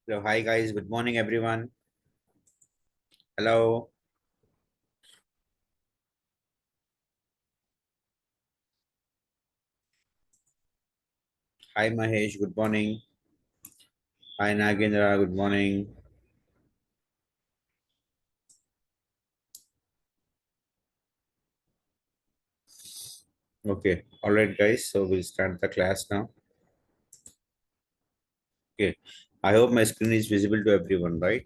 Hello, hi guys. Good morning, everyone. Hello. Hi, Mahesh. Good morning. Hi, Nagendra. Good morning. Okay. All right, guys. So we'll start the class now. Okay. I hope my screen is visible to everyone, right?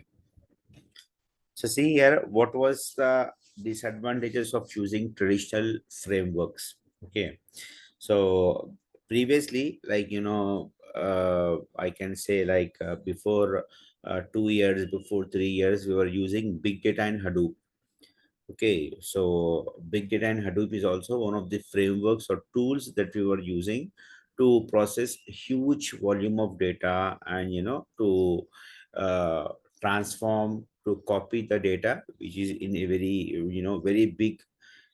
So see here, what was the disadvantages of choosing traditional frameworks? Okay. So previously, I can say before 2 years, before 3 years, we were using big data and Hadoop. Okay, so Big Data and Hadoop is also one of the frameworks or tools that we were using to process huge volume of data and to uh, transform to copy the data, which is in a very very big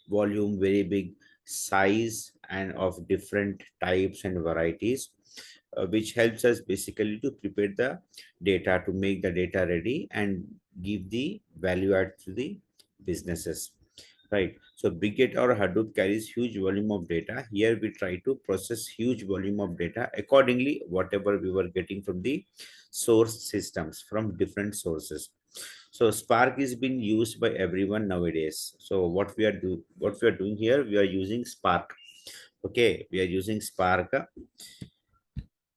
volume, very big size, and of different types and varieties, which helps us basically to prepare the data to make the data ready and give the value add to the businesses. Right. So big data or Hadoop carries huge volume of data. Here we try to process huge volume of data accordingly, whatever we were getting from the source systems from different sources. So Spark is being used by everyone nowadays. So what we are doing here, we are using Spark. Okay, we are using Spark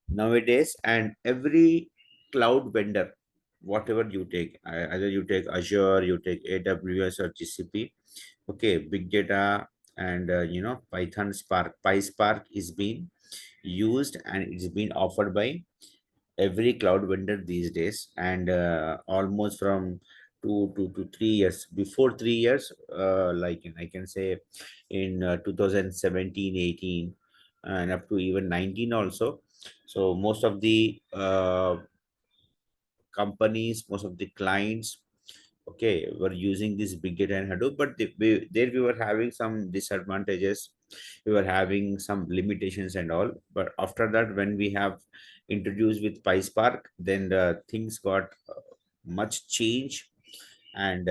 nowadays, and every cloud vendor, whatever you take, either you take Azure, you take AWS or GCP. Okay, big data and Python Spark, PySpark is being used and it's been offered by every cloud vendor these days, and almost from 2 to 3 years. Before 3 years, I can say in 2017, 18, and up to even 19 also. So most of the companies, most of the clients, okay, were using this big data and Hadoop, but there we were having some disadvantages. We were having some limitations and all. But after that, when we have introduced with PySpark, then the things got much change, and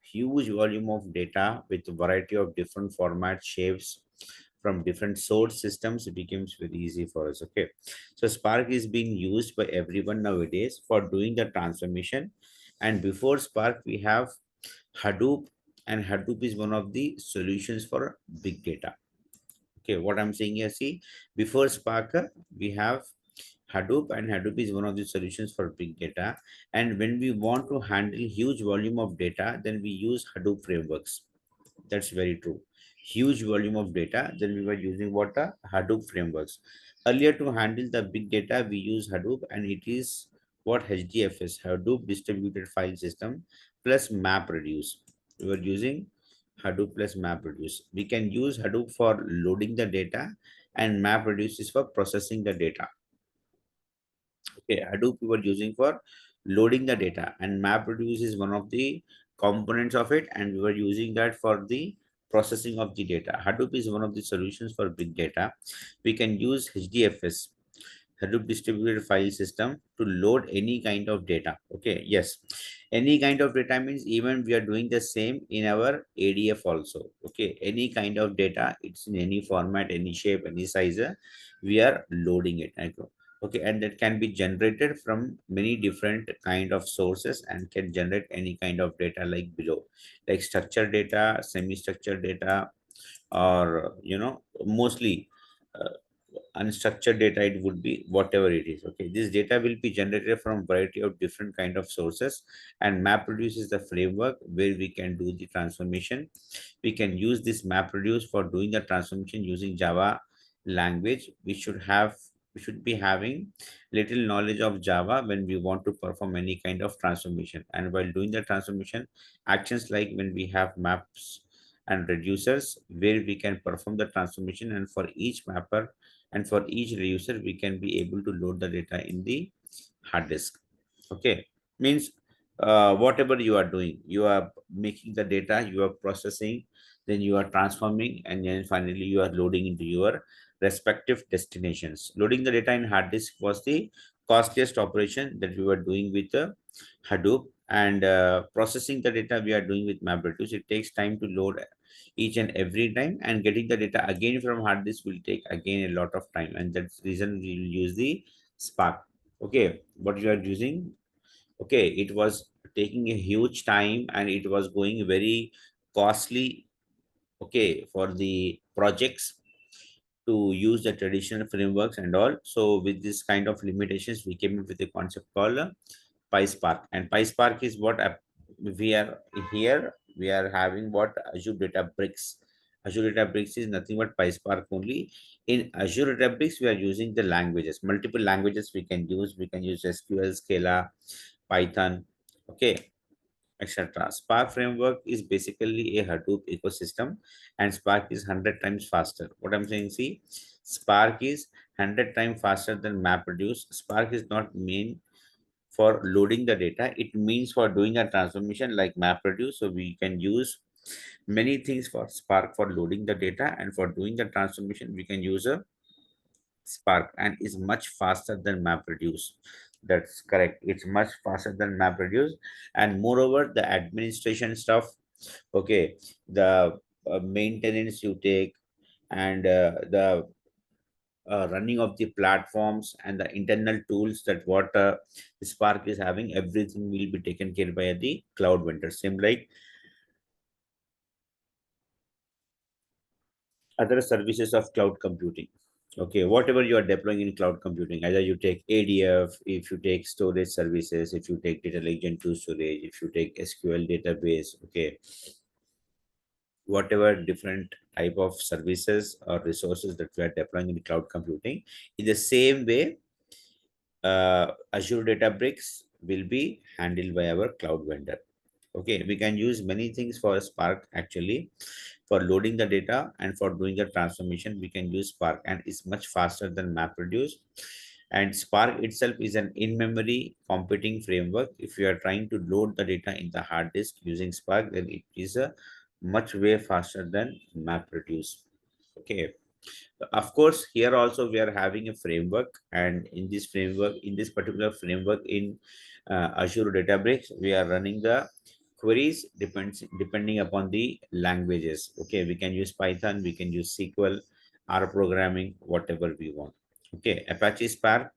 huge volume of data with a variety of different format shapes from different source systems, it becomes very easy for us. Okay, so Spark is being used by everyone nowadays for doing the transformation. And before Spark we have Hadoop, and Hadoop is one of the solutions for big data. Okay, what I'm saying here, see, before Spark we have Hadoop, and Hadoop is one of the solutions for big data. And when we want to handle huge volume of data, then we use Hadoop frameworks. That's very true. Huge volume of data, then we were using what? Hadoop frameworks. Earlier, to handle the big data, we use Hadoop, and it is what HDFS, Hadoop Distributed File System, plus MapReduce. We were using Hadoop plus MapReduce. We can use Hadoop for loading the data, and MapReduce is for processing the data. Okay, Hadoop we were using for loading the data, and MapReduce is one of the components of it, and we were using that for the processing of the data. Hadoop is one of the solutions for big data. We can use HDFS, Hadoop Distributed File System, to load any kind of data. Okay, yes, any kind of data means even we are doing the same in our ADF also. Okay, any kind of data, it's in any format, any shape, any size, we are loading it. Okay, and that can be generated from many different kind of sources and can generate any kind of data like below, like structured data, semi-structured data, or mostly uh, unstructured data. It would be whatever it is. Okay, this data will be generated from variety of different kind of sources, and MapReduce is the framework where we can do the transformation. We can use this MapReduce for doing the transformation using Java language. We should be having little knowledge of Java when we want to perform any kind of transformation. And while doing the transformation, actions like when we have maps and reducers, where we can perform the transformation, and for each mapper and for each reducer, we can be able to load the data in the hard disk. Okay, means whatever you are doing, you are making the data, you are processing, then you are transforming, and then finally you are loading into your respective destinations. Loading the data in hard disk was the costliest operation that we were doing with Hadoop, and processing the data we are doing with MapReduce. It takes time to load each and every time, and getting the data again from hard disk will take again a lot of time, and that's the reason we will use the Spark. Okay, what you are using, okay, it was taking a huge time and it was going very costly, okay, for the projects to use the traditional frameworks and all. So with this kind of limitations, we came up with a concept called PySpark. And PySpark is what we are here. We are having what Azure Databricks. Azure Databricks is nothing but PySpark only. In Azure Databricks, we are using the languages, multiple languages we can use. We can use SQL, Scala, Python, okay, etc. Spark framework is basically a Hadoop ecosystem, and Spark is 100 times faster. What I'm saying, see, Spark is 100 times faster than MapReduce. Spark is not mean for loading the data, it means for doing a transformation like MapReduce. So we can use many things for Spark for loading the data, and for doing the transformation we can use a Spark, and is much faster than MapReduce. That's correct. It's much faster than MapReduce, and moreover, the administration stuff. Okay, the maintenance you take, and the running of the platforms and the internal tools that what Spark is having, everything will be taken care by the cloud vendor. Same like other services of cloud computing. Okay, whatever you are deploying in cloud computing, either you take ADF, if you take storage services, if you take data lake gen 2 storage, if you take SQL database, okay, whatever different type of services or resources that we are deploying in cloud computing, in the same way, Azure Databricks will be handled by our cloud vendor. Okay, we can use many things for Spark actually. For loading the data and for doing the transformation, we can use Spark, and it's much faster than MapReduce. And Spark itself is an in-memory computing framework. If you are trying to load the data in the hard disk using Spark, then it is a much way faster than MapReduce. Okay. Of course, here also we are having a framework, and in this framework, in this particular framework in Azure Databricks, we are running the queries depending upon the languages. Okay, we can use Python, we can use SQL, R programming, whatever we want. Okay, Apache Spark,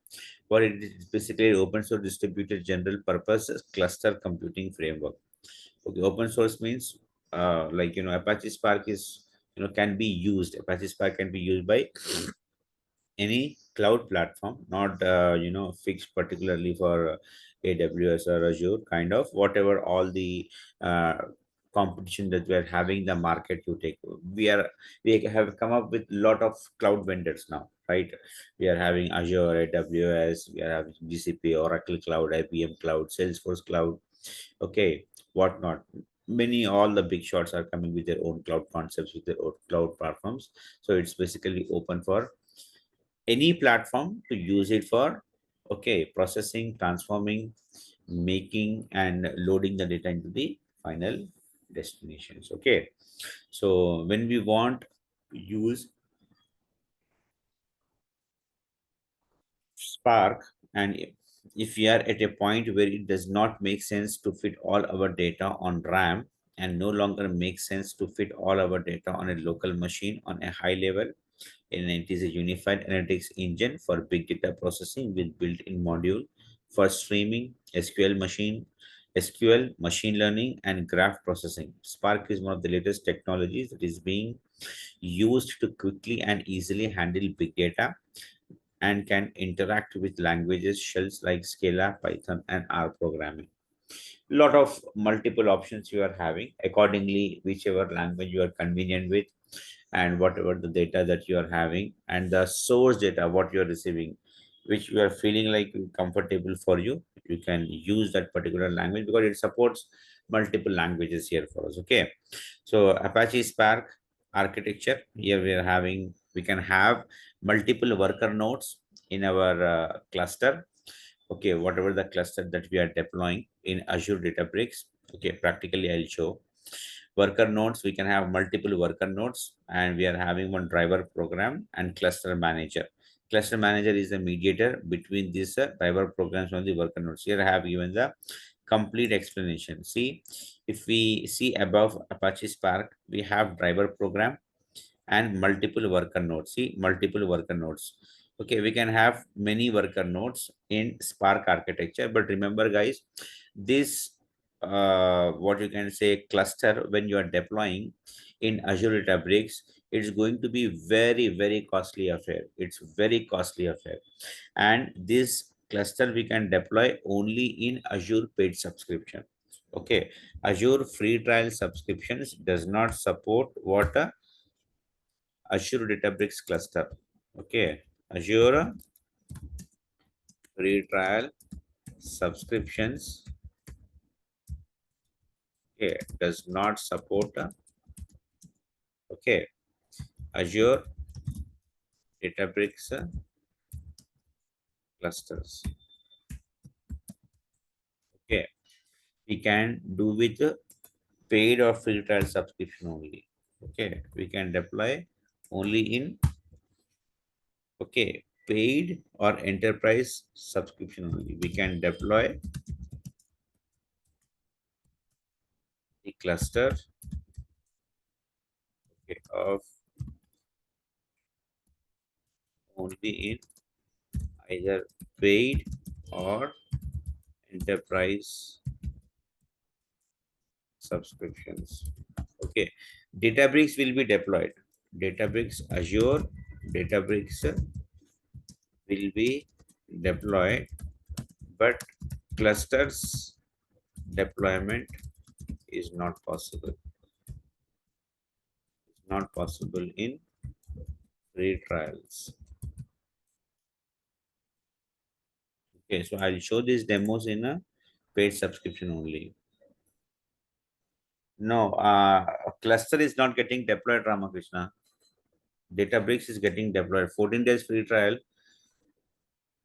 for it is basically open source distributed general purpose cluster computing framework. Okay, open source means like Apache Spark is can be used. Apache Spark can be used by any cloud platform, not fixed particularly for AWS or Azure, kind of whatever all the uh, competition that we are having the market you take. We have come up with lot of cloud vendors now, right? We are having Azure, AWS, we are having GCP, Oracle Cloud, IBM Cloud, Salesforce Cloud, okay, whatnot. Many, all the big shots are coming with their own cloud concepts, with their own cloud platforms. So it's basically open for any platform to use it for, okay, processing, transforming, making and loading the data into the final destinations. Okay, so when we want to use Spark, and if we are at a point where it does not make sense to fit all our data on RAM, and no longer makes sense to fit all our data on a local machine on a high level, and it is a unified analytics engine for big data processing with built-in module for streaming, SQL, machine learning, and graph processing. Spark is one of the latest technologies that is being used to quickly and easily handle big data, and can interact with languages shells like Scala, Python, and R programming. Lot of multiple options you are having accordingly, whichever language you are convenient with, and whatever the data that you are having, and the source data what you are receiving, which you are feeling like comfortable for you, you can use that particular language because it supports multiple languages here for us. Okay, so Apache Spark architecture, here we can have multiple worker nodes in our cluster. Okay, whatever the cluster that we are deploying in Azure Databricks. Okay, practically I'll show worker nodes. We can have multiple worker nodes, and we are having one driver program and cluster manager. Cluster manager is the mediator between these driver programs on the worker nodes. Here I have given the complete explanation. See, if we see above Apache Spark, we have driver program and multiple worker nodes. See, multiple worker nodes. Okay, we can have many worker nodes in Spark architecture, but remember, guys, this what you can say cluster when you are deploying in Azure Databricks, it's going to be very costly affair. It's very costly affair, and this cluster we can deploy only in Azure paid subscription. Okay, Azure free trial subscriptions does not support what Azure Databricks cluster. Okay, Azure free trial subscriptions, okay, does not support okay, Azure Databricks clusters. Okay, we can do with paid or free trial subscription only. Okay, we can deploy only in okay paid or enterprise subscription only. We can deploy the cluster, okay, of only in either paid or enterprise subscriptions. Okay, Databricks will be deployed. Databricks Azure Databricks will be deployed, but clusters deployment is not possible. It's not possible in free trials. Okay, so I'll show these demos in a paid subscription only. No, cluster is not getting deployed, Ramakrishna. Databricks is getting deployed. 14 days free trial.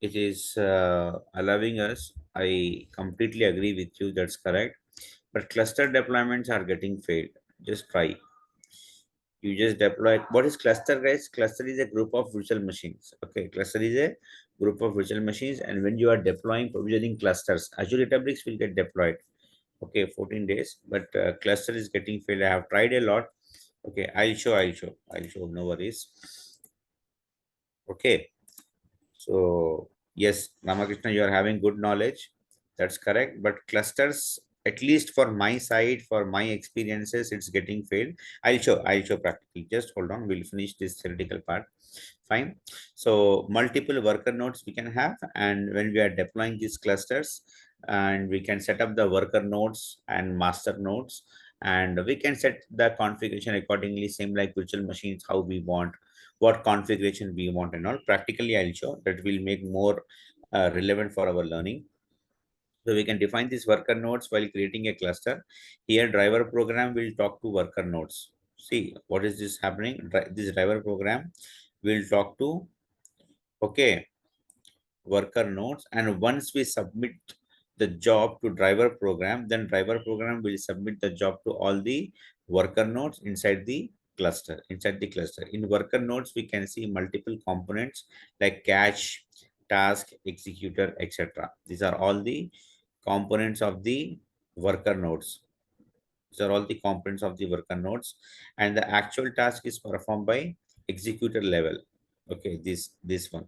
It is allowing us. I completely agree with you. That's correct. But cluster deployments are getting failed. Just try. You just deploy. What is cluster, guys? Cluster is a group of virtual machines. Okay, cluster is a group of virtual machines, and when you are deploying provisioning clusters, Azure Databricks will get deployed. Okay, 14 days, but cluster is getting failed. I have tried a lot. Okay, I'll show. No worries. Okay, so yes, Ramakrishna, you are having good knowledge. That's correct. But clusters, at least for my side, for my experiences, it's getting failed. I'll show practically. Just hold on. We'll finish this theoretical part. Fine. So multiple worker nodes we can have, and when we are deploying these clusters, and we can set up the worker nodes and master nodes, and we can set the configuration accordingly, same like virtual machines, how we want, what configuration we want and all. Practically, I'll show that will make more relevant for our learning. So we can define these worker nodes while creating a cluster. Here, driver program will talk to worker nodes. See, what is this happening? This driver program will talk to, okay, worker nodes, and once we submit the job to driver program, then driver program will submit the job to all the worker nodes inside the cluster. In worker nodes we can see multiple components like cache, task, executor, etc. These are all the components of the worker nodes. These are all the components of the worker nodes, and the actual task is performed by executor level. Okay, this one,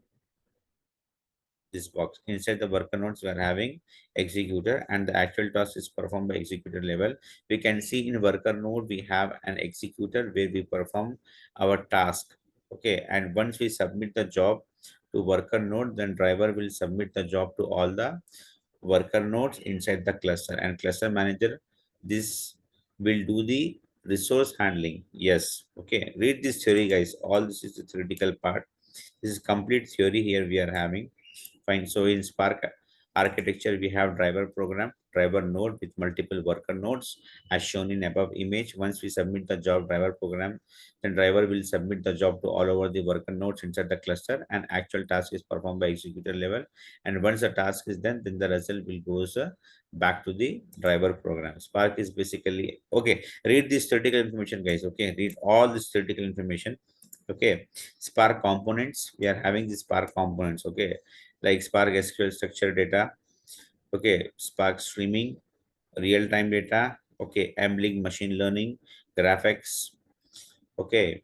this box inside the worker nodes we are having executor, and the actual task is performed by executor level. We can see in worker node we have an executor where we perform our task. Okay, and once we submit the job to worker node, then driver will submit the job to all the worker nodes inside the cluster, and cluster manager, this will do the resource handling. Yes, okay, read this theory, guys. All this is the theoretical part. This is complete theory here we are having. Fine. So in Spark architecture, we have driver program, driver node with multiple worker nodes as shown in above image. Once we submit the job driver program, then driver will submit the job to all over the worker nodes inside the cluster, and actual task is performed by executor level. And once the task is done, then the result will goes back to the driver program. Spark is basically, okay, read this theoretical information, guys. Okay, read all this theoretical information. Okay, Spark components. We are having the Spark components. Okay, like Spark SQL structured data. Okay, Spark streaming, real-time data. Okay, ambling machine learning, graphics. Okay,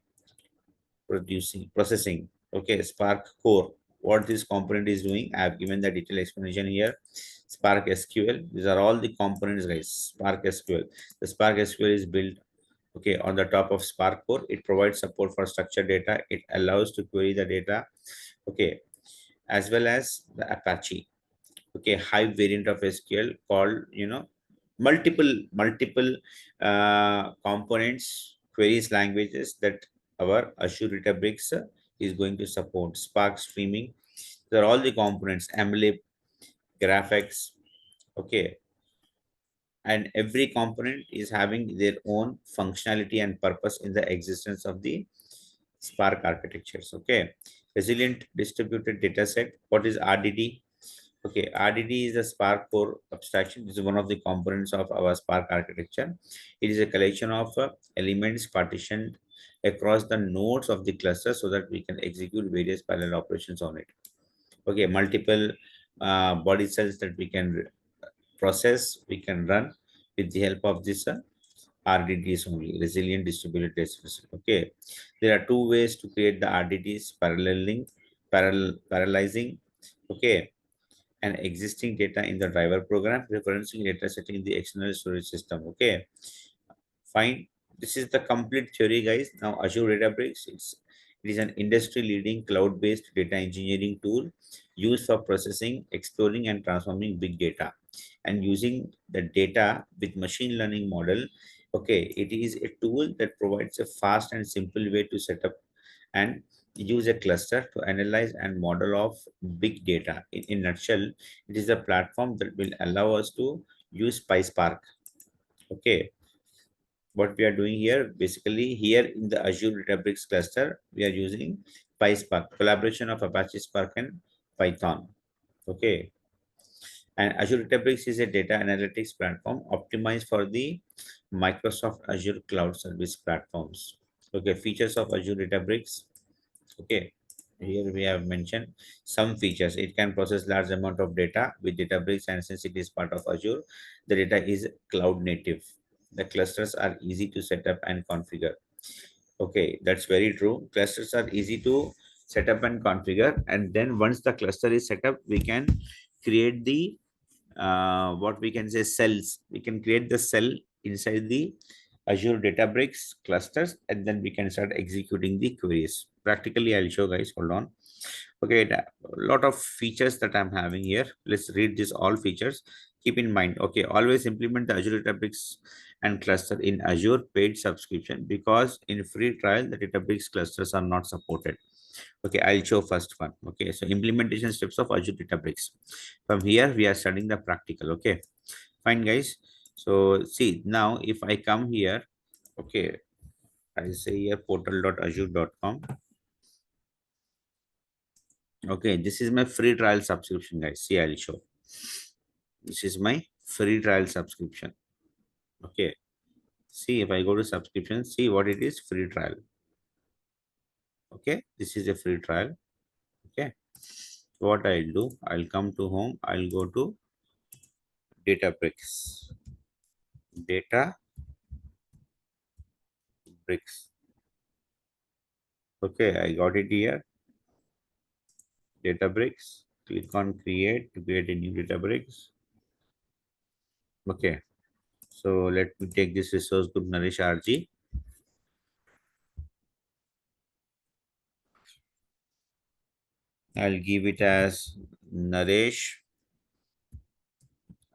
processing. Okay, Spark core. What this component is doing, I have given the detailed explanation here. Spark SQL. These are all the components, guys. Spark SQL. The Spark SQL is built, okay, on the top of Spark core. It provides support for structured data. It allows to query the data, okay, as well as the Apache, okay, high variant of SQL called, multiple components, queries, languages that our Azure Databricks is going to support. Spark streaming, they're all the components, mlib, graphics, okay, and every component is having their own functionality and purpose in the existence of the Spark architectures. Okay, resilient distributed data set. What is RDD? Okay, RDD is the Spark core abstraction. This is one of the components of our Spark architecture. It is a collection of elements partitioned across the nodes of the cluster so that we can execute various parallel operations on it. Okay, multiple body cells that we can process, we can run with the help of this RDDs only, resilient distributed data set. Okay, there are two ways to create the RDDs: parallelizing. Okay, and existing data in the driver program, referencing data set in the external storage system. Okay, fine. This is the complete theory, guys. Now Azure Databricks, it is an industry leading cloud-based data engineering tool used for processing, exploring, and transforming big data, and using the data with machine learning model. Okay, it is a tool that provides a fast and simple way to set up and use a cluster to analyze and model of big data. In nutshell, it is a platform that will allow us to use PySpark. Okay, what we are doing here, basically here in the Azure Databricks cluster, we are using PySpark, collaboration of Apache Spark and Python. Okay, and Azure Databricks is a data analytics platform optimized for the Microsoft Azure Cloud Service platforms. Okay, features of Azure Databricks. Okay, here we have mentioned some features. It can process large amount of data with Databricks, and since it is part of Azure, the data is cloud native. The clusters are easy to set up and configure. Okay, that's very true. Clusters are easy to set up and configure, and then once the cluster is set up, we can create the what we can say cells. We can create the cell inside the Azure Databricks clusters, and then we can start executing the queries. Practically, I'll show, guys. Hold on. Okay, a lot of features that I'm having here. Let's read this all features. Keep in mind, okay, always implement the Azure Databricks and cluster in Azure paid subscription, because in free trial, the Databricks clusters are not supported. Okay, I'll show first one. Okay, so implementation steps of Azure Databricks. From here, we are studying the practical. Okay, fine, guys. So see, now if I come here, okay, I say here portal.azure.com. Okay, this is my free trial subscription, guys. See, I'll show. This is my free trial subscription. Okay, see, if I go to subscription, see what it is, free trial. Okay, this is a free trial. Okay, what I'll do, I'll come to home, I'll go to Databricks. Data bricks. Okay, I got it here. Databricks. Click on create to create a new Databricks. Okay, so let me take this resource group Naresh RG. I'll give it as Naresh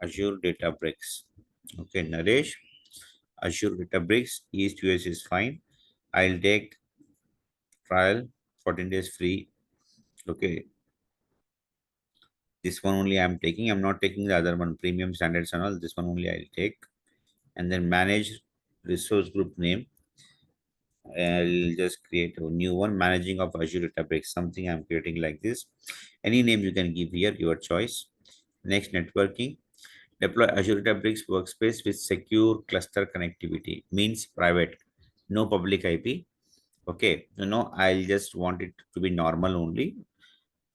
Azure Databricks. Okay, Naresh Azure Databricks East US is fine. I'll take trial 14 days free. Okay, this one only I'm taking. I'm not taking the other one, premium standards and all. This one only I'll take. And then manage resource group name. I'll just create a new one, managing of Azure Databricks, something I'm creating like this. Any name you can give here, your choice. Next, networking. Deploy Azure Databricks workspace with secure cluster connectivity, means private, no public IP. Okay, I'll just want it to be normal only.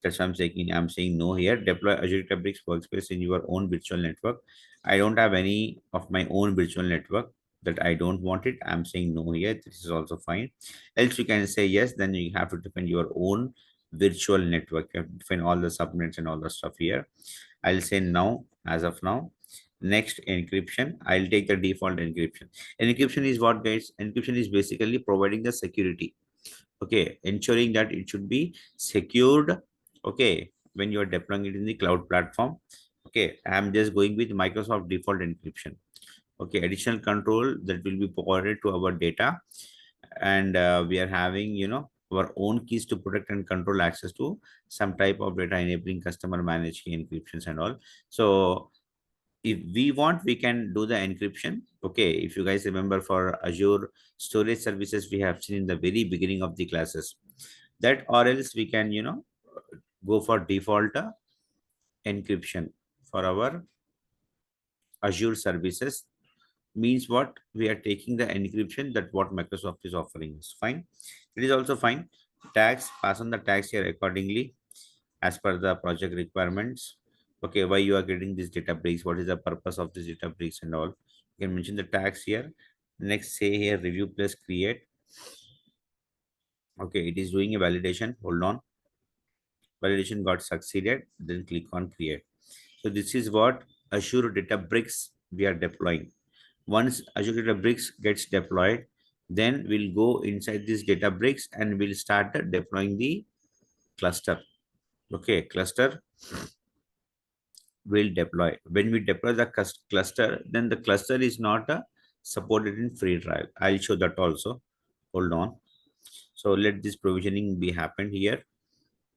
That's what I'm saying. I'm saying no here. Deploy Azure Databricks workspace in your own virtual network. I don't have any of my own virtual network that I don't want it. I'm saying no here. This is also fine. Else you can say yes. Then you have to define your own virtual network. You have to define all the subnets and all the stuff here. I'll say no as of now. Next, encryption. I'll take the default encryption. Encryption is what, guys? Encryption is basically providing the security. Okay, ensuring that it should be secured. Okay, when you are deploying it in the cloud platform. Okay, I'm just going with Microsoft default encryption. Okay, additional control that will be provided to our data, and we are having our own keys to protect and control access to some type of data, enabling customer managed key encryptions and all. So if we want, we can do the encryption. Okay, if you guys remember, for Azure storage services, we have seen in the very beginning of the classes that, or else we can go for default encryption for our Azure services. Means what, we are taking the encryption that what Microsoft is offering is fine. It is also fine. Tags, pass on the tags here accordingly as per the project requirements. Okay, why you are getting this data breaks, what is the purpose of this data breaks and all. You can mention the tags here. Next, say here review plus create. Okay, it is doing a validation. Hold on. Validation got succeeded. Then click on create. So this is what Azure Databricks we are deploying. Once Azure Databricks gets deployed, then we'll go inside this Databricks and we'll start deploying the cluster. Okay, cluster will deploy. When we deploy the cluster, then the cluster is not supported in free trial. I'll show that also. Hold on. So let this provisioning be happened here.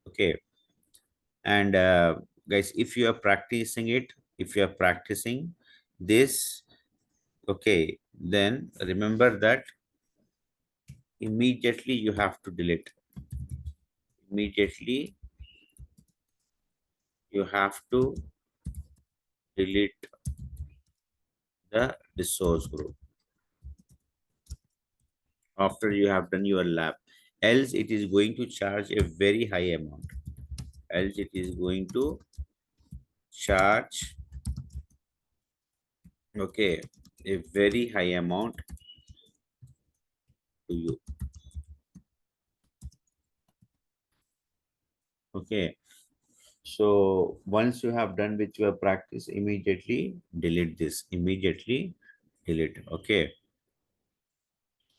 Okay, and guys, if you are practicing it, if you are practicing this, okay, then remember that immediately you have to delete. Immediately you have to delete the resource group after you have done your lab, else it is going to charge a very high amount. Else it is going to charge, okay, a very high amount to you. Okay, so once you have done with your practice, immediately delete this. Immediately delete. Okay,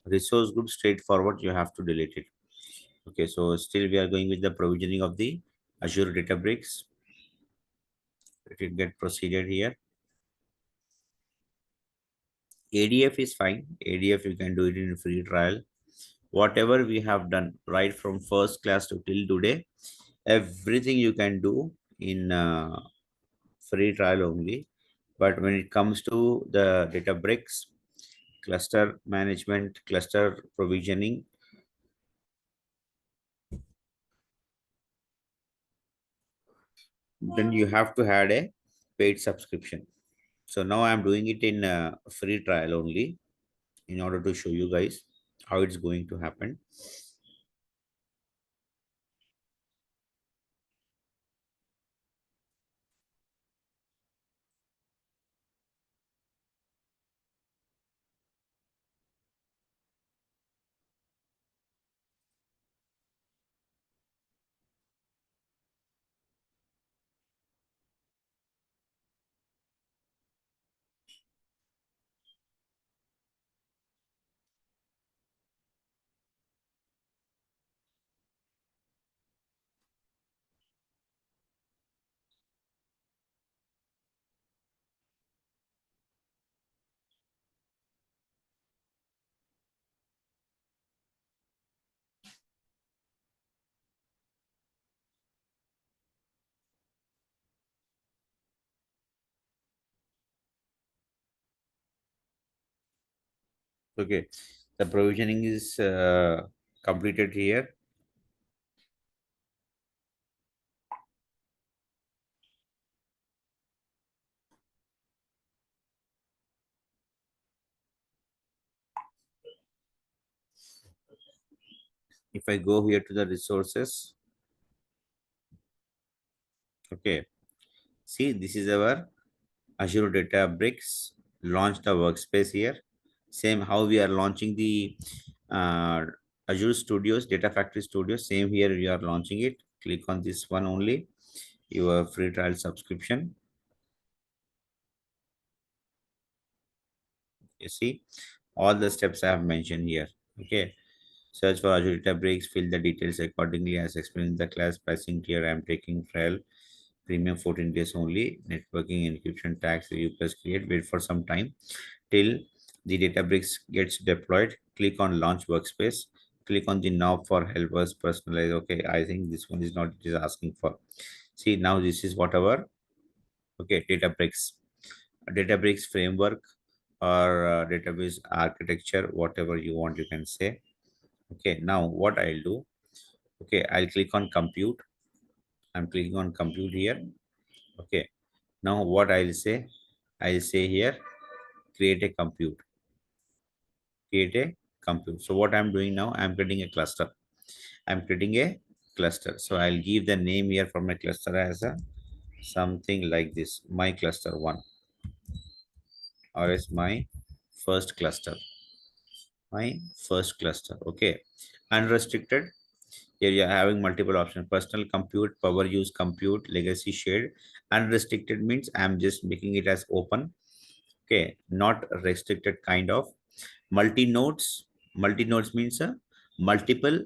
resource group, straightforward, you have to delete it. Okay, so still we are going with the provisioning of the Azure Databricks. Let it get proceeded here. ADF is fine. ADF, you can do it in free trial. Whatever we have done right from first class to till today, everything you can do in free trial only. But when it comes to the Databricks, cluster management, cluster provisioning, then you have to add a paid subscription. So now I'm doing it in free trial only in order to show you guys how it's going to happen. Okay, the provisioning is completed here. If I go here to the resources, okay, see, this is our Azure Databricks. Launch the workspace here. Same how we are launching the uh, Azure Studios, Data Factory Studios. Same here we are launching it. Click on this one only. Your free trial subscription. You see all the steps I have mentioned here. Okay. Search for Azure Databricks. Fill the details accordingly as explained in the class. Pricing tier. I am taking trial. Premium 14 days only. Networking encryption tags review plus create. Wait for some time till the Databricks gets deployed. Click on launch workspace. Click on the knob for help us personalize. Okay, I think this one is not it is asking for. See, now this is whatever. Okay, Databricks framework or database architecture, whatever you want, you can say. Okay, now what I'll do. Okay, I'll click on compute. I'm clicking on compute here. Okay, now what I'll say here, create a compute. Create a compute. So what I'm doing now, I'm creating a cluster. I'm creating a cluster. So I'll give the name here for my cluster as a something like this, my cluster one, or as my first cluster, my first cluster. Okay. Unrestricted. Here you are having multiple options: personal compute, power use compute, legacy shared. Unrestricted means I'm just making it as open. Okay. Not restricted kind of. Multi-nodes. Multi-nodes means multiple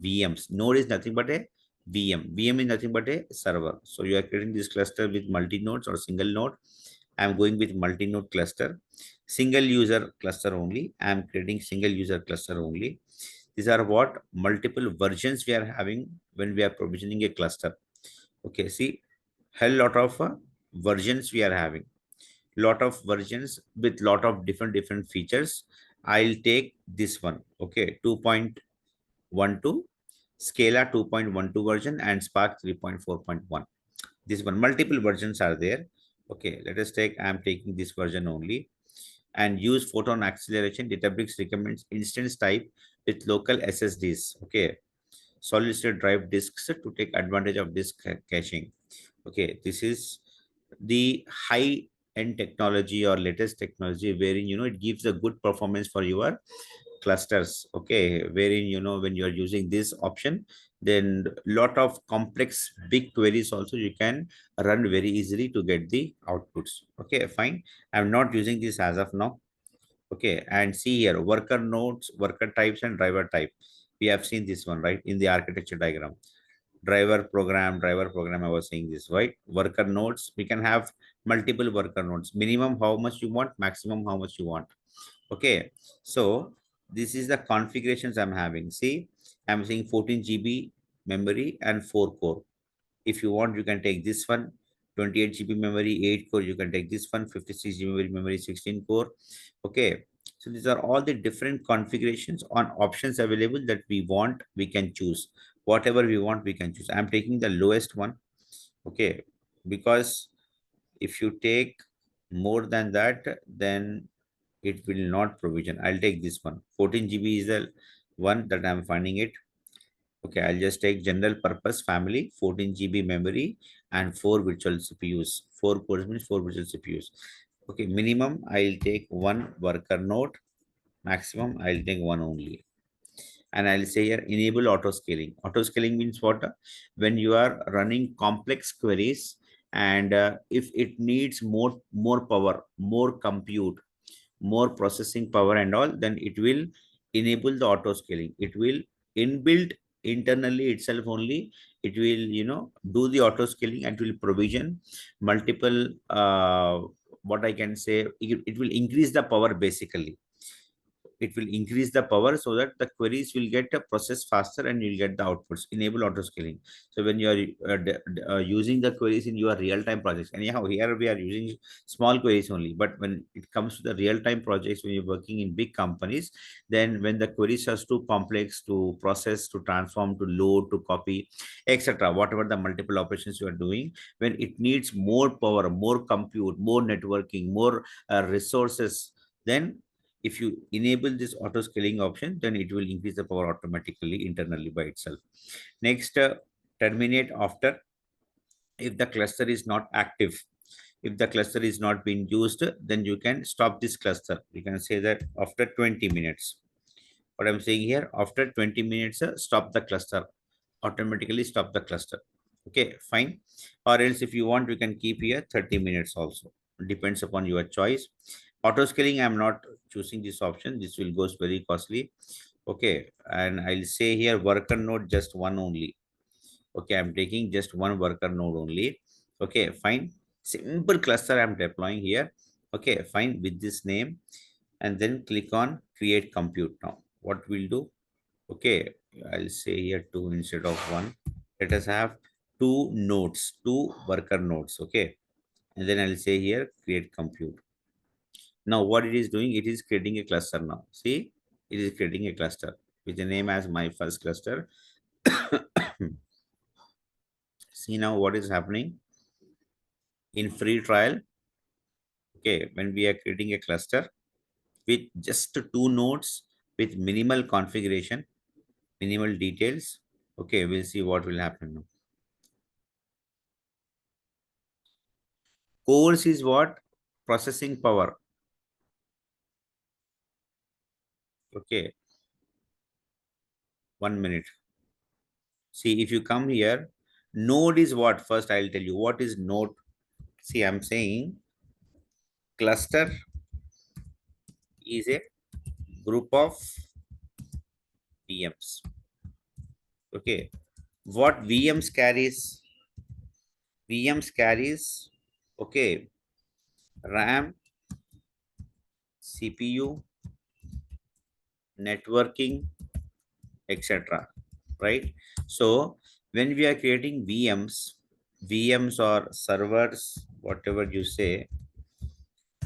VMs. Node is nothing but a VM. VM is nothing but a server. So you are creating this cluster with multi-nodes or single node. I'm going with multi-node cluster. Single user cluster only. I'm creating single user cluster only. These are what multiple versions we are having when we are provisioning a cluster. Okay, see, hell lot of versions we are having, lot of versions with lot of different features. I'll take this one. Okay, 2.12, Scala 2.12 version, and Spark 3.4.1. This one, multiple versions are there. Okay, let us take, I'm taking this version only. And use photon acceleration. Databricks recommends instance type with local SSDs. Okay, solid state drive disks to take advantage of disk caching. Okay, this is the high end technology or latest technology wherein it gives a good performance for your clusters. Okay, wherein when you are using this option, then lot of complex big queries also you can run very easily to get the outputs. Okay, fine. I'm not using this as of now. Okay, and see here, worker nodes, worker types, and driver type. We have seen this one, right, in the architecture diagram. Driver program, I was saying this, right? Worker nodes, we can have multiple worker nodes. Minimum how much you want, maximum how much you want. Okay, so this is the configurations I'm having. See, I'm saying 14 GB memory and 4 core. If you want, you can take this one. 28 GB memory, 8 core, you can take this one. 56 GB memory, 16 core. Okay, so these are all the different configurations on options available that we want. We can choose whatever we want, we can choose. I'm taking the lowest one. Okay, because if you take more than that, then it will not provision. I'll take this one. 14 GB is the one that I'm finding it. Okay, I'll just take general purpose family, 14 GB memory, and 4 virtual CPUs. 4 cores means 4 virtual CPUs. Okay, minimum I'll take one worker node. Maximum I'll take one only. And I'll say here enable auto scaling. Auto scaling means what? When you are running complex queries, and if it needs more power, more compute, more processing power and all, then it will enable the auto scaling. It will inbuilt internally itself only. It will do the auto scaling and will provision multiple what I can say, it will increase the power basically. It will increase the power so that the queries will get processed faster and you'll get the outputs. Enable auto scaling. So when you are using the queries in your real-time projects, anyhow here we are using small queries only, but when it comes to the real-time projects, when you're working in big companies, then when the queries are too complex to process, to transform, to load, to copy, etc., whatever the multiple operations you are doing, when it needs more power, more compute, more networking, more resources, then if you enable this auto scaling option, then it will increase the power automatically internally by itself. Next, terminate after, if the cluster is not active, if the cluster is not being used, then you can stop this cluster. You can say that after 20 minutes. What I'm saying here, after 20 minutes, stop the cluster, automatically stop the cluster. Okay, fine. Or else if you want, you can keep here 30 minutes also. Depends upon your choice. Auto scaling, I'm not choosing this option. This will goes very costly. Okay, and I'll say here worker node just one only. Okay, I'm taking just one worker node only. Okay, fine. Simple cluster I'm deploying here. Okay, fine, with this name, and then click on create compute. Now what we'll do, okay, I'll say here two instead of one. Let us have two nodes, two worker nodes. Okay, and then I'll say here create compute. Now what it is doing, it is creating a cluster. Now see, it is creating a cluster with the name as my first cluster. See now what is happening in free trial. Okay, when we are creating a cluster with just two nodes with minimal configuration, minimal details. Okay, we'll see what will happen now. Cores is what? Processing power. Okay, 1 minute. See, if you come here, node is what? First, I'll tell you what is node. See, I'm saying cluster is a group of VMs. Okay, what VMs carries? VMs carries, okay, RAM, CPU, networking, etc. Right? So when we are creating VMs or servers, whatever you say,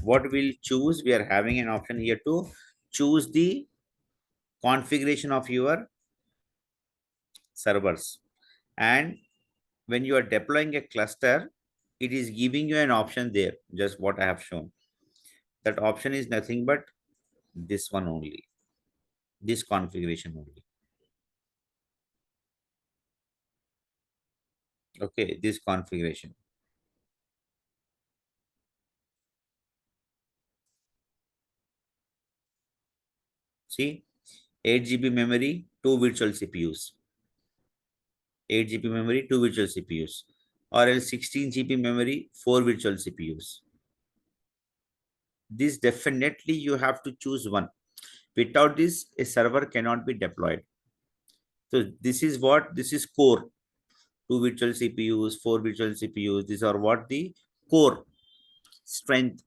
what we'll choose, we are having an option here to choose the configuration of your servers. And when you are deploying a cluster, it is giving you an option there, just what I have shown. That option is nothing but this one only, this configuration only. Okay, this configuration. See, 8 GB memory, two virtual CPUs. 8 GB memory, two virtual CPUs. Or else 16 GB memory, four virtual CPUs. This definitely you have to choose one. Without this, a server cannot be deployed. So this is what, this is core. Two virtual CPUs, four virtual CPUs. These are what the core strength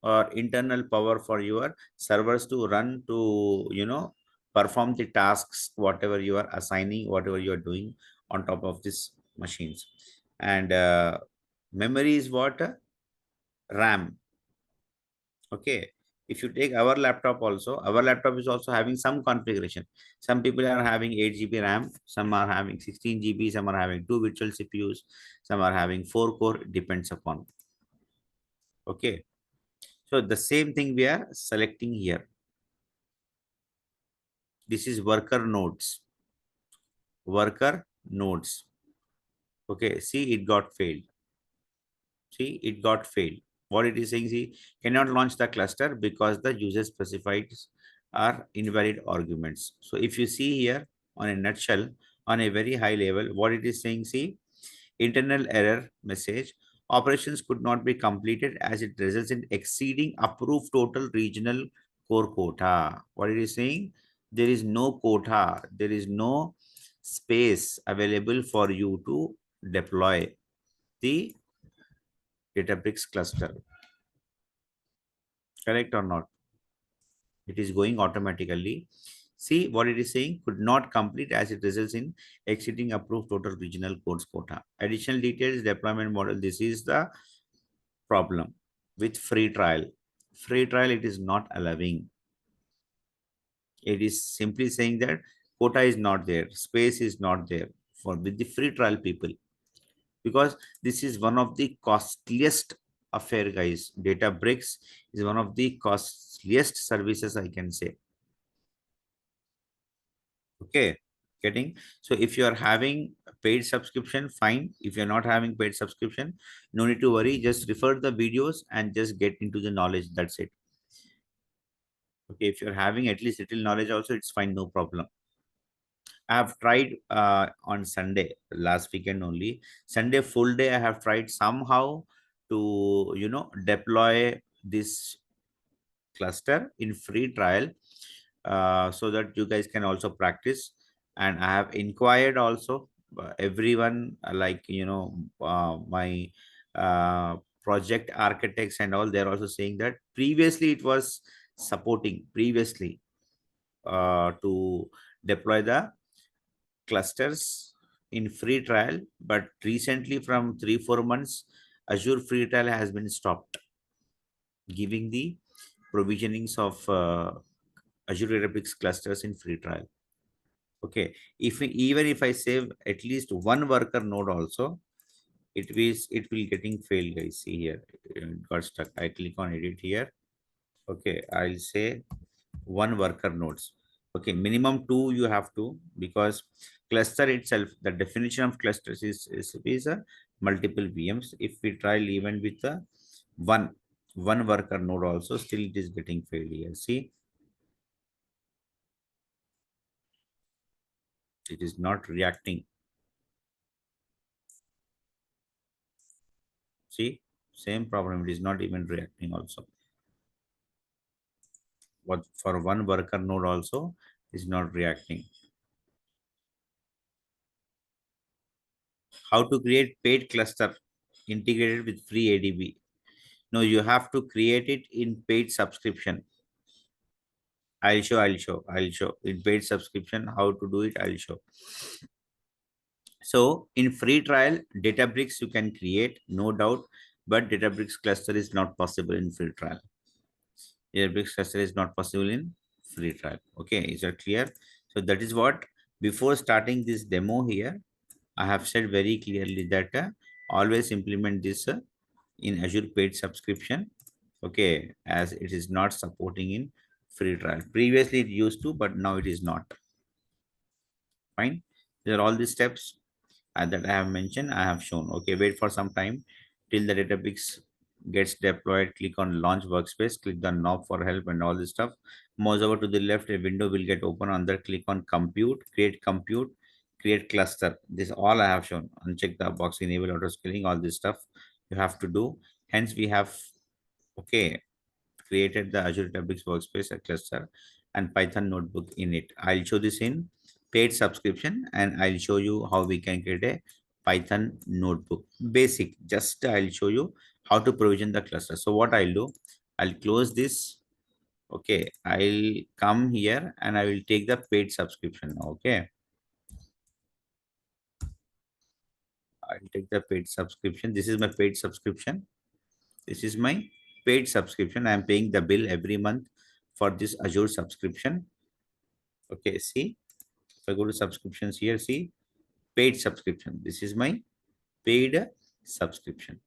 or internal power for your servers to run, to perform the tasks whatever you are assigning, whatever you are doing on top of these machines. And memory is what? RAM. Okay, if you take our laptop also, our laptop is also having some configuration. Some people are having 8 GB RAM, some are having 16 GB, some are having two virtual CPUs, some are having four core, depends upon. Okay, so the same thing we are selecting here. This is worker nodes. Worker nodes. Okay, see, it got failed. See, it got failed. What it is saying, see, cannot launch the cluster because the user specified are invalid arguments. So if you see here on a nutshell, on a very high level, what it is saying, see, internal error message, operations could not be completed as it results in exceeding approved total regional core quota. What it is saying, there is no quota, there is no space available for you to deploy the Databricks cluster. Correct or not? It is going automatically. See what it is saying, could not complete as it results in exceeding approved total regional codes quota. Additional details, deployment model. This is the problem with free trial. Free trial, it is not allowing. It is simply saying that quota is not there, space is not there for with the free trial people, because this is one of the costliest affair, guys. Databricks is one of the costliest services, I can say. Okay, getting. So if you are having a paid subscription, fine. If you're not having paid subscription, no need to worry. Just refer the videos and just get into the knowledge. That's it. Okay, if you're having at least little knowledge also, it's fine, no problem. I have tried on Sunday, last weekend only. Sunday full day, I have tried somehow to, deploy this cluster in free trial, so that you guys can also practice. And I have inquired also everyone, like, my project architects and all, they're also saying that previously it was supporting previously to deploy the clusters in free trial, but recently from 3 4 months, Azure free trial has been stopped giving the provisionings of Azure Databricks clusters in free trial. Okay, even if I save at least one worker node also, it will getting failed, guys. See here, it got stuck. I click on edit here. Okay, I'll say one worker nodes. Okay, minimum two you have to, because cluster itself, the definition of clusters is a multiple VMs. If we try even with the one one worker node also, still it is getting failed here. See, it is not reacting. See, same problem. It is not even reacting also. What for one worker node also is not reacting. How to create paid cluster integrated with free ADB? No, you have to create it in paid subscription. I'll show in paid subscription how to do it. I'll show. So in free trial, Databricks you can create, no doubt, but Databricks cluster is not possible in free trial. Databricks cluster is not possible in free trial. Okay, is that clear? So that is what, before starting this demo here, I have said very clearly that always implement this in Azure paid subscription. Okay, as it is not supporting in free trial. Previously it used to, but now it is not. Fine. These are all the steps that I have mentioned, I have shown. Okay, wait for some time till the Databricks gets deployed. Click on launch workspace, click the knob for help and all this stuff. Mouse over to the left, a window will get open. On that, click on compute, create cluster. This all I have shown. Uncheck the box, enable auto scaling, all this stuff you have to do. Hence, we have, okay, created the Azure Databricks workspace, a cluster, and Python notebook in it. I'll show this in paid subscription, and I'll show you how we can create a Python notebook. Basic, just I'll show you how to provision the cluster. So what I'll do, I'll close this. Okay, I'll come here and I will take the paid subscription. Okay, I'll take the paid subscription. This is my paid subscription. This is my paid subscription. I'm paying the bill every month for this Azure subscription. Okay, see, if I go to subscriptions here, see, paid subscription. This is my paid subscription.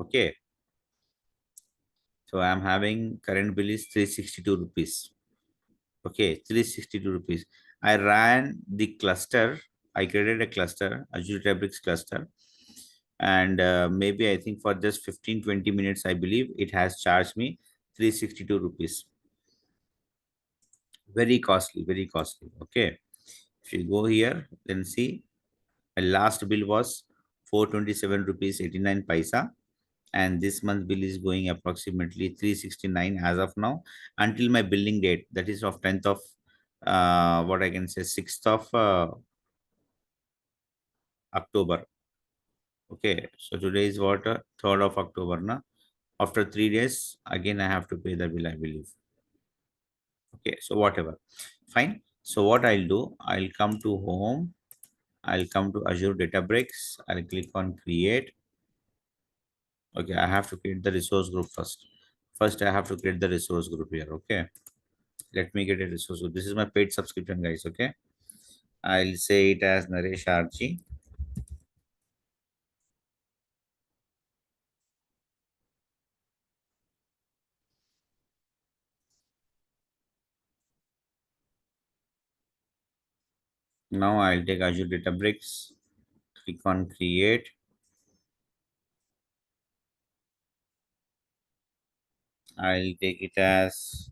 Okay, so I'm having current bill is 362 rupees. Okay, 362 rupees. I ran the cluster. I created a cluster, Azure Databricks cluster. And maybe I think for just 15 20 minutes, I believe it has charged me 362 rupees. Very costly, very costly. Okay, if you go here, then see, my last bill was 427 rupees 89 paisa, and this month bill is going approximately 369 as of now, until my billing date, that is of 10th of what I can say, 6th of October. Okay, so today is what, 3rd of October now. After 3 days again I have to pay the bill, I believe. Okay, so whatever, fine. So what I'll do, I'll come to home, I'll come to Azure Databricks, I'll click on create. Okay, I have to create the resource group first. First, I have to create the resource group here. Okay, let me get a resource group. This is my paid subscription, guys. Okay, I'll say it as Naresh RG. Now I'll take Azure Databricks, click on create. I'll take it as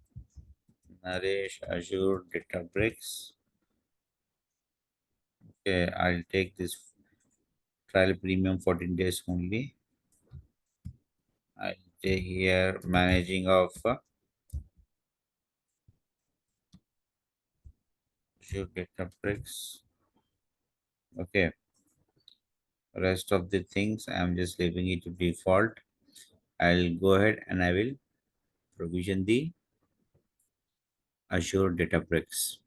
Naresh Azure Databricks. Okay, I'll take this trial premium 14 days only. I'll take here managing of Azure Databricks. Okay, rest of the things I'm just leaving it to default. I'll go ahead and I will provision the Azure Databricks.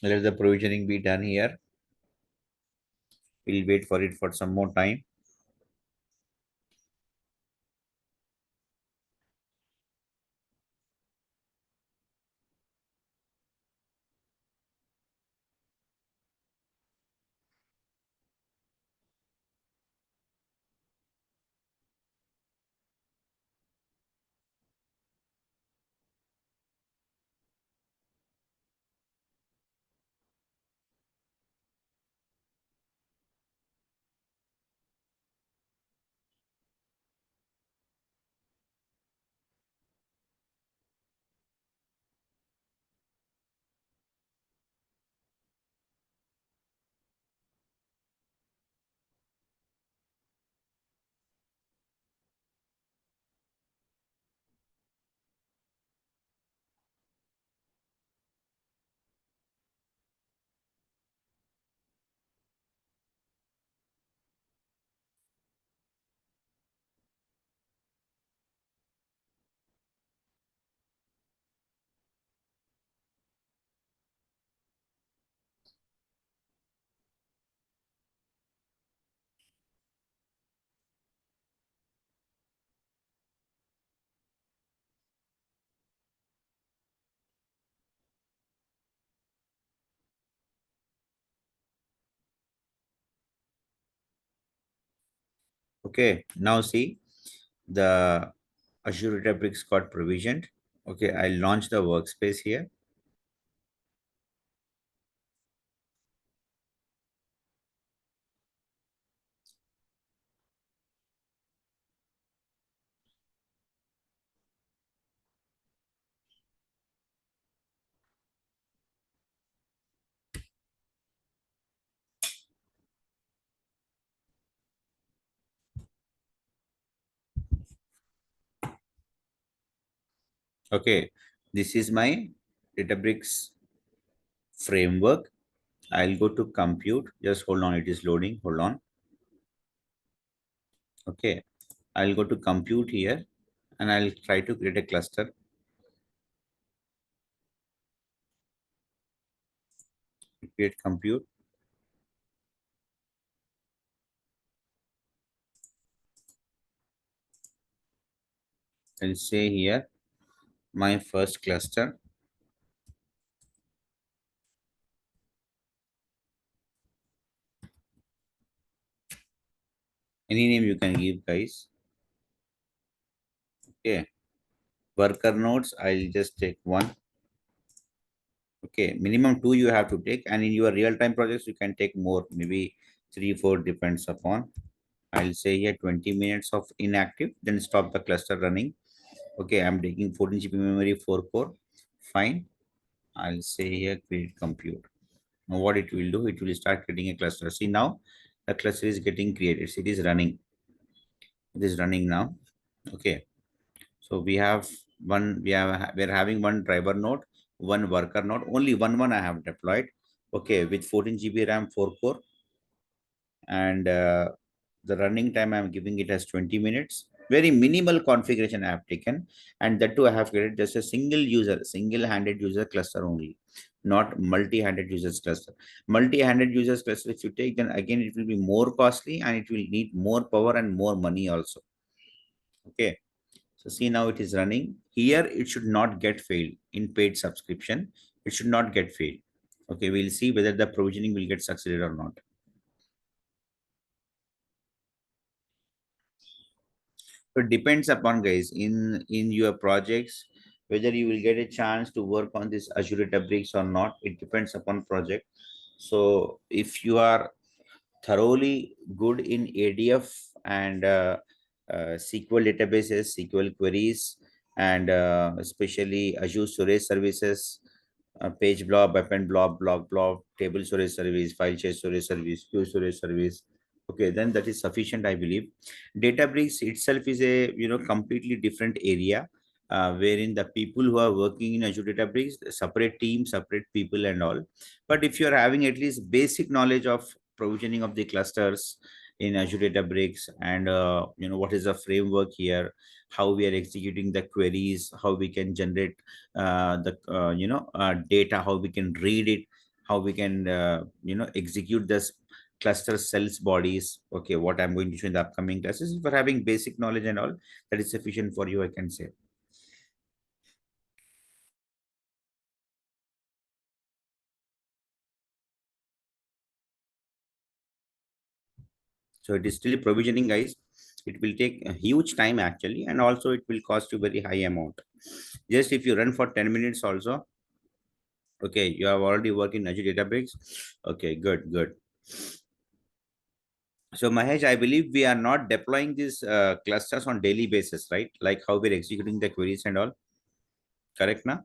Let the provisioning be done here. We'll wait for it for some more time. Okay, now see the Azure Databricks got provisioned. Okay, I'll launch the workspace here. Okay, this is my Databricks framework. I'll go to compute. Just hold on, it is loading. Hold on. Okay, I'll go to compute here and I'll try to create a cluster. Create compute. I'll say here my first cluster. Any name you can give, guys. Okay, worker nodes. I'll just take one. Okay, minimum two you have to take, and in your real-time projects you can take more, maybe three, four, depends upon. I'll say here 20 minutes of inactive, then stop the cluster running. Okay, I'm taking 14 GB memory, 4 core. Fine. I'll say here create compute. Now what it will do, it will start creating a cluster. See now the cluster is getting created. It is running. It is running now. Okay, so we're having one driver node, one worker node, only one I have deployed. Okay, with 14 GB RAM, 4 core, and the running time I'm giving it as 20 minutes. Very minimal configuration I have taken, and that too I have created just a single-handed user cluster only, not multi-handed users cluster. Multi-handed users cluster, if you take, then again it will be more costly and it will need more power and more money also. Okay, so see, now it is running. Here it should not get failed in paid subscription. It should not get failed. Okay, we'll see whether the provisioning will get succeeded or not. So it depends upon, guys, in your projects, whether you will get a chance to work on this Azure Databricks or not. It depends upon project. So if you are thoroughly good in ADF and SQL databases, SQL queries, and especially Azure storage services, page blob, append blob, blob, table storage service, file share storage service, queue storage service. Okay, then that is sufficient, I believe. Databricks itself is a completely different area, wherein the people who are working in Azure Databricks, separate teams, separate people, and all. But if you are having at least basic knowledge of provisioning of the clusters in Azure Databricks, and what is the framework here, how we are executing the queries, how we can generate the data, how we can read it, how we can execute this cluster cells bodies. Okay, what I'm going to show in the upcoming classes, for having basic knowledge and all, that is sufficient for you, I can say. So it is still provisioning, guys. It will take a huge time actually, and also it will cost you very high amount. Just if you run for 10 minutes also. Okay, you have already worked in Azure Databricks. Okay, good, good. So Mahesh, I believe we are not deploying these clusters on daily basis, right? Like how we're executing the queries and all. Correct now?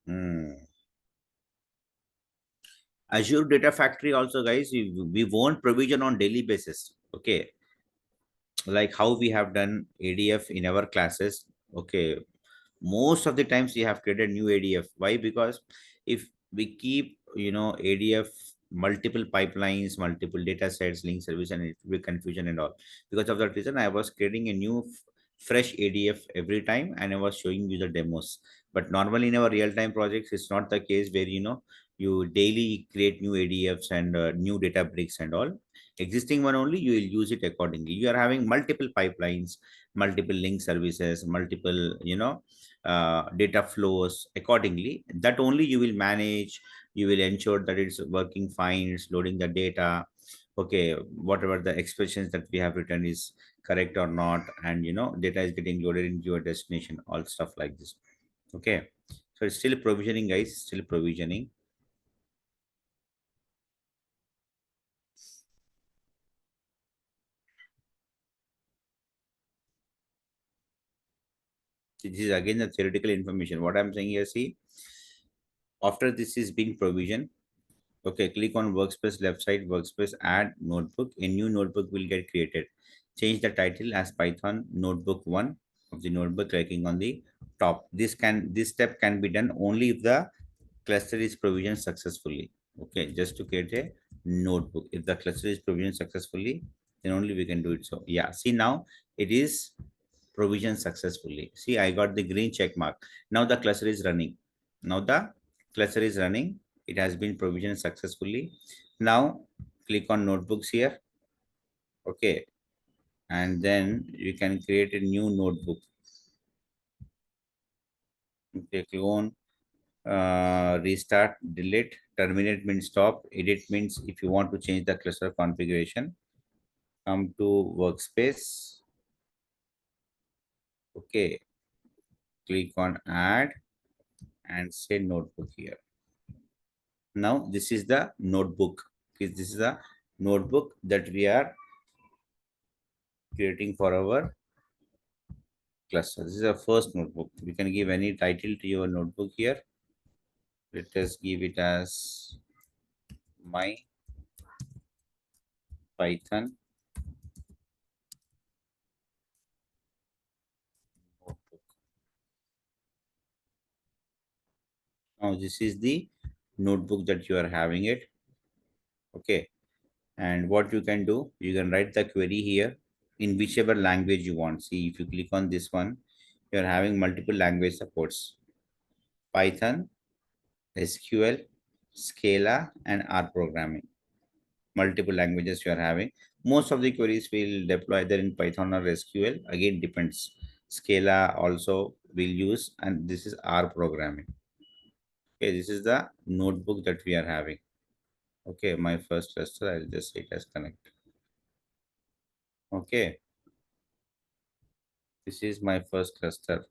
Hmm. Azure Data Factory also, guys, we won't provision on daily basis. Okay, like how we have done ADF in our classes. Okay, most of the times we have created new ADF. Why? Because if we keep ADF, multiple pipelines, multiple data sets, link service, and it will be confusion and all. Because of that reason, I was creating a new fresh ADF every time, and I was showing you the demos. But normally in our real-time projects, it's not the case where you daily create new ADFs and new data bricks and all. Existing one only, you will use it accordingly. You are having multiple pipelines, multiple link services, multiple data flows accordingly. That only you will manage. You will ensure that it's working fine, it's loading the data. Okay, whatever the expressions that we have written is correct or not, and data is getting loaded into your destination, all stuff like this. Okay, so it's still provisioning, guys, still provisioning. This is again the theoretical information. What I'm saying here, see, after this is being provisioned. Okay, click on workspace left side, workspace, add notebook. A new notebook will get created. Change the title as Python notebook 1 of the notebook, clicking on the top. This step can be done only if the cluster is provisioned successfully. Okay, just to create a notebook. If the cluster is provisioned successfully, then only we can do it. So yeah, see, now it is provisioned successfully. See, I got the green check mark. Now the cluster is running. Now the cluster is running. It has been provisioned successfully. Now click on notebooks here. Okay, and then you can create a new notebook. Okay, clone, restart, delete, terminate means stop, edit means if you want to change the cluster configuration. Come to workspace. Okay, click on add and say notebook here. Now this is the notebook. Okay, this is the notebook that we are creating for our cluster. This is our first notebook. We can give any title to your notebook here. Let us give it as my Python notebook. Now this is the notebook that you are having it. Okay. And what you can do, you can write the query here in whichever language you want. See, if you click on this one, you're having multiple language supports: Python, SQL, Scala, and R programming. Multiple languages you are having. Most of the queries will deploy either in Python or SQL. Again, depends. Scala also will use, and this is R programming. Okay, this is the notebook that we are having. Okay, my first cluster, I'll just say it as connect. Okay, this is my first cluster.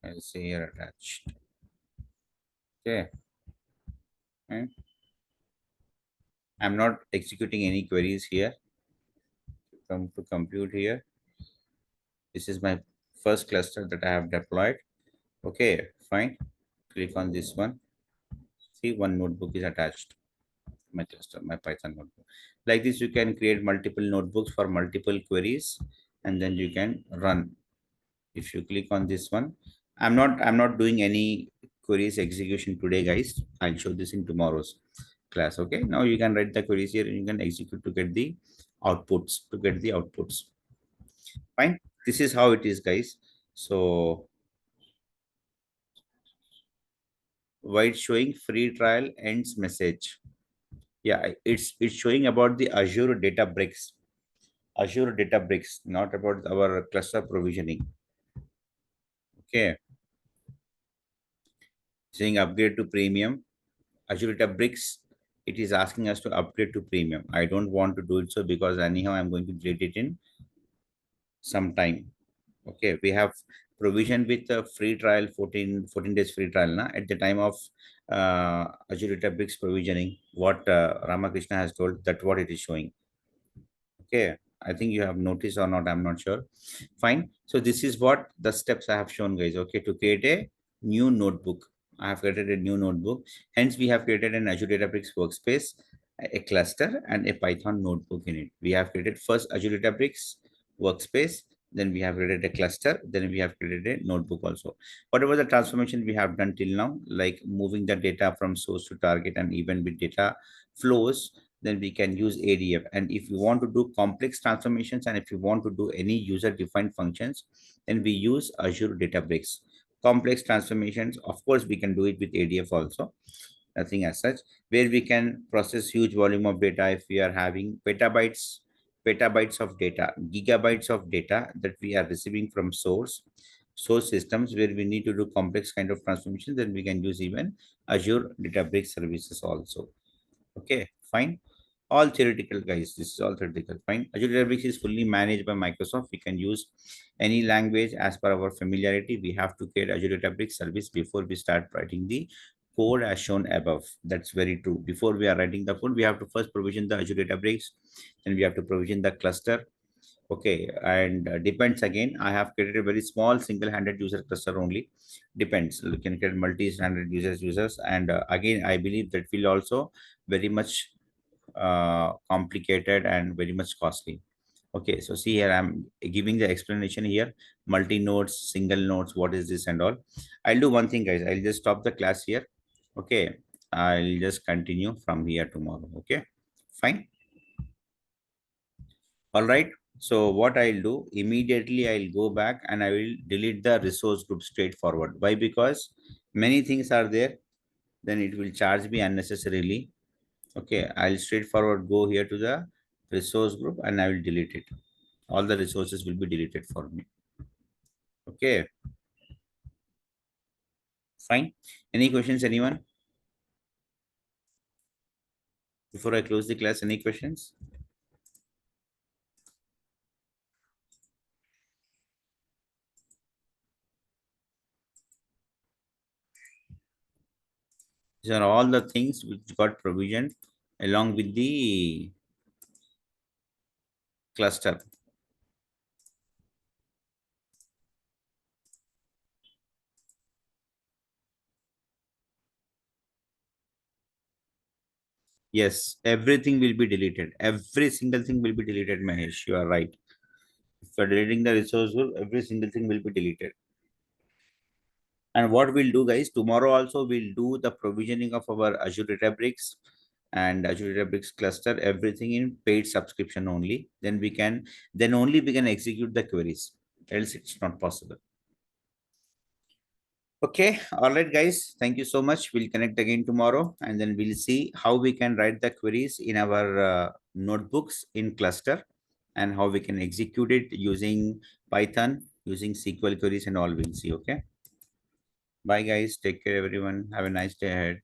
I'll say here attached. Okay, and I'm not executing any queries here. Come to compute here. This is my first cluster that I have deployed. Okay, fine. Click on this one. See, one notebook is attached to my cluster, my Python notebook. Like this, you can create multiple notebooks for multiple queries, and then you can run. If you click on this one, I'm not doing any queries execution today, guys. I'll show this in tomorrow's class. Okay, now you can write the queries here and you can execute to get the outputs. Fine. This is how it is, guys. So why it's showing free trial ends message? Yeah, it's showing about the Azure Databricks, not about our cluster provisioning. Okay, saying upgrade to premium. Azure Databricks, it is asking us to upgrade to premium. I don't want to do it so because anyhow I'm going to delete it in some time. Okay, we have provision with a free trial, 14 days free trial. Na? At the time of Azure Databricks provisioning, what Ramakrishna has told, that what it is showing. Okay, I think you have noticed or not, I'm not sure. Fine. So this is what the steps I have shown, guys. Okay, to create a new notebook. I have created a new notebook. Hence, we have created an Azure Databricks workspace, a cluster, and a Python notebook in it. We have created first Azure Databricks workspace, then we have created a cluster, then we have created a notebook also. Whatever the transformation we have done till now, like moving the data from source to target and even with data flows, then we can use ADF. And if you want to do complex transformations and if you want to do any user defined functions, then we use Azure Databricks. Complex transformations, of course, we can do it with ADF also, nothing as such, where we can process huge volume of data. If we are having petabytes of data, gigabytes of data that we are receiving from source systems where we need to do complex kind of transformations, then we can use even Azure Databricks services also. Okay, fine. All theoretical, guys. This is all theoretical. Fine. Azure Databricks is fully managed by Microsoft. We can use any language as per our familiarity. We have to create Azure Databricks service before we start writing the code as shown above. That's very true. Before we are writing the code, we have to first provision the Azure Databricks, then we have to provision the cluster. Okay, and depends again. I have created a very small single-handed user cluster only. Depends. You can create multi-standard users, and again, I believe that will also very much complicated and very much costly. Okay, so see here, I'm giving the explanation here, multi nodes, single nodes, what is this and all. I'll do one thing, guys. I'll just stop the class here. Okay, I'll just continue from here tomorrow. Okay, fine. All right. So what I'll do, immediately I'll go back and I will delete the resource group straightforward. Why? Because many things are there, then it will charge me unnecessarily. Okay, I'll straightforward go here to the resource group and I will delete it. All the resources will be deleted for me. Okay, fine. Any questions, anyone? Before I close the class, any questions? These are all the things which got provisioned along with the cluster. Yes, everything will be deleted. Every single thing will be deleted, Mahesh. You are right. If you're deleting the resource rule, every single thing will be deleted. And what we'll do, guys, tomorrow also we'll do the provisioning of our Azure Databricks and Azure Databricks cluster, everything in paid subscription only. Then only we can execute the queries. Else it's not possible. Okay, all right, guys. Thank you so much. We'll connect again tomorrow, and then we'll see how we can write the queries in our notebooks in cluster, and how we can execute it using Python, using SQL queries, and all. We'll see. Okay. Bye, guys. Take care, everyone. Have a nice day ahead.